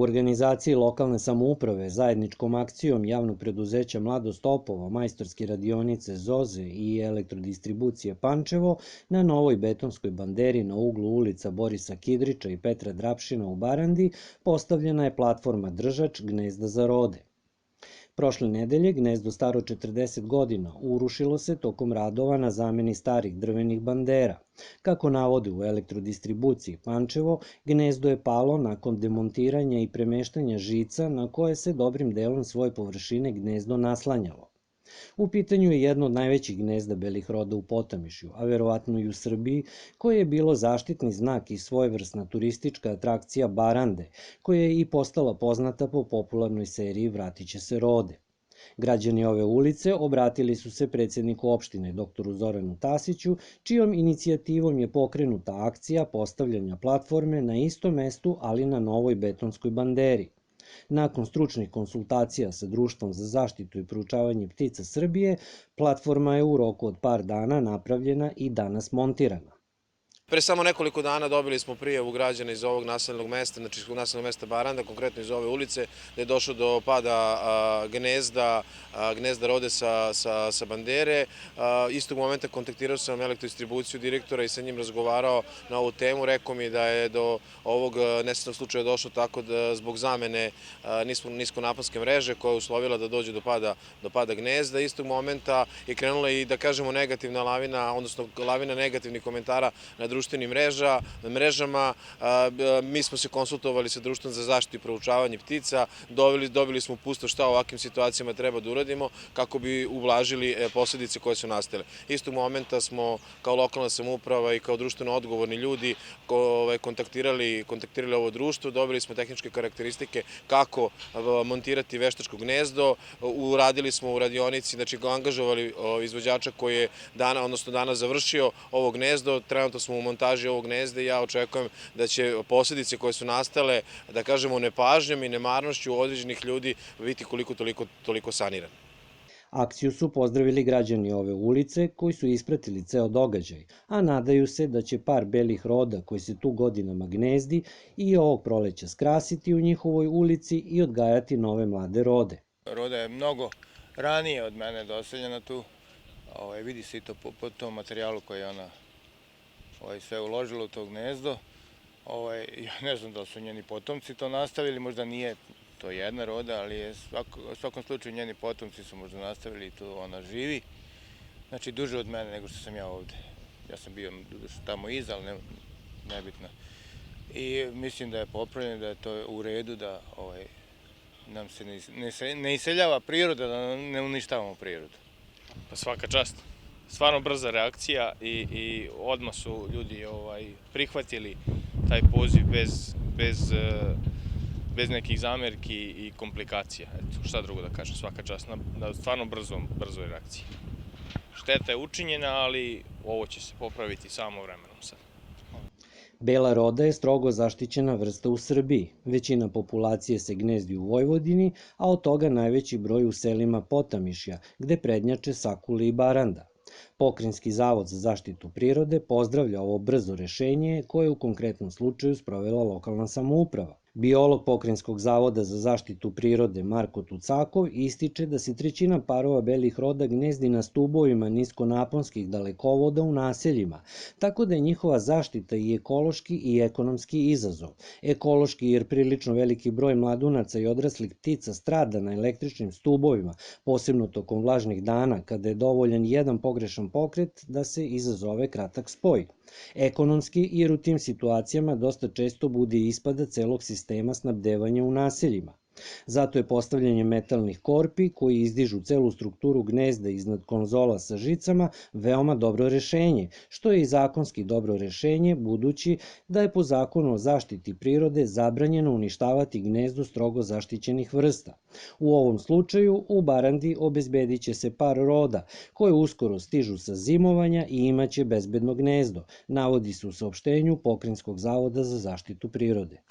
organizaciji lokalne samouprave, zajedničkom akcijom javnog preduzeća Mladost Topovo, majstorske radionice ZOZE i elektrodistribucije Pančevo, na novoj betonskoj banderi na uglu ulica Borisa Kidriča i Petra Drapšina u Barandi postavljena je platforma držač gnezda za rode. Prošle nedelje gnezdo staro 40 godina urušilo se tokom radova na zameni starih drvenih bandera. Kako navode u elektrodistribuciji Pančevo, gnezdo je palo nakon demontiranja i premeštanja žica na koje se dobrim delom svoje površine gnezdo naslanjalo. U pitanju je jedno od najvećih gnezda belih roda u Potamišju, a verovatno i u Srbiji, koje je bilo zaštitni znak i svojevrsna turistička atrakcija Barande, koja je i postala poznata po popularnoj seriji Vratit će se rode. Građani ove ulice obratili su se predsjedniku opštine dr. Zoranu Tasiću, čijom inicijativom je pokrenuta akcija postavljanja platforme na istom mestu, ali na novoj betonskoj banderi. Nakon stručnih konsultacija sa Društvom za zaštitu i proučavanje ptica Srbije, platforma je u roku od par dana napravljena i danas montirana. Pre samo nekoliko dana dobili smo prijavu građana iz ovog naseljenog mesta, znači iz naseljenog mesta Baranda, konkretno iz ove ulice, da je došlo do pada gnezda rode sa bandere. Istog momenta kontaktirao sam elektrodistribuciju direktora i sa njim razgovarao na ovu temu. Rekao mi da je do ovog nesretnog slučaja došlo tako da zbog zamene niskonaponske mreže koja je uslovila da dođe do pada gnezda. Istog momenta je krenula i, da kažemo, negativna lavina, odnosno lavina negativnih komentara na društvenim mrežama. Mi smo se konsultovali sa Društvom za zaštitu i proučavanje ptica, dobili smo uputstvo šta u ovakvim situacijama treba da uradimo kako bi ublažili posledice koje su nastale. Istog momenta smo kao lokalna samouprava i kao društveno odgovorni ljudi kontaktirali ovo društvo, dobili smo tehničke karakteristike kako montirati veštačko gnezdo, uradili smo u radionici, znači angažovali izvođača koji je danas završio ovo gnezdo, trenutno smo u montaži ovog gnezda i ja očekujem da će posledice koje su nastale, da kažemo, nepažnjom i nemarnošću određenih ljudi biti koliko toliko sanirane. Akciju su pozdravili građani ove ulice koji su ispratili ceo događaj, a nadaju se da će par belih roda koji se tu godinama gnezdi i ovog proleća skrasiti u njihovoj ulici i odgajati nove mlade rode. Roda je mnogo ranije od mene doseljena tu, vidi se i to po tom materijalu koji je ona sve uložilo u to gnezdo. Ja ne znam da su njeni potomci to nastavili, možda nije to jedna roda, ali je u svakom slučaju njeni potomci su možda nastavili i tu ona živi. Znači duže od mene nego što sam ja ovde. Ja sam bio tamo iza, ali nebitno. I mislim da je popravljeno, da je to u redu, da nam se ne iseljava priroda, da ne uništavamo prirodu. Pa svaka čast. Stvarno brza reakcija i odmah su ljudi prihvatili taj poziv bez nekih zamerki i komplikacija. Eto, šta drugo da kažem, svaka čast na stvarno brzoj reakciji. Šteta je učinjena, ali ovo će se popraviti samo vremenom sad. Bela roda je strogo zaštićena vrsta u Srbiji. Većina populacije se gnezdi u Vojvodini, a od toga najveći broj u selima Potamišja, gde prednjače Sakuli i Baranda. Pokrajinski zavod za zaštitu prirode pozdravlja ovo brzo rešenje koje je u konkretnom slučaju sprovela lokalna samouprava. Biolog Pokrajinskog zavoda za zaštitu prirode Marko Tucakov ističe da se 1/3 parova belih roda gnezdi na stubovima niskonaponskih dalekovoda u naseljima, tako da je njihova zaštita i ekološki i ekonomski izazov. Ekološki jer prilično veliki broj mladunaca i odraslih ptica strada na električnim stubovima, posebno tokom vlažnih dana kada je dovoljan jedan pogrešan pokret da se izazove kratak spoj. Ekonomski jer u tim situacijama dosta često bude ispada celog sistema snabdevanja u naseljima. Zato je postavljanje metalnih korpi koji izdižu celu strukturu gnezda iznad konzola sa žicama veoma dobro rešenje, što je i zakonski dobro rešenje budući da je po zakonu o zaštiti prirode zabranjeno uništavati gnezdo strogo zaštićenih vrsta. U ovom slučaju u Barandi obezbedit će se par roda koje uskoro stižu sa zimovanja i imaće bezbedno gnezdo, navodi se u saopštenju Pokrajinskog zavoda za zaštitu prirode.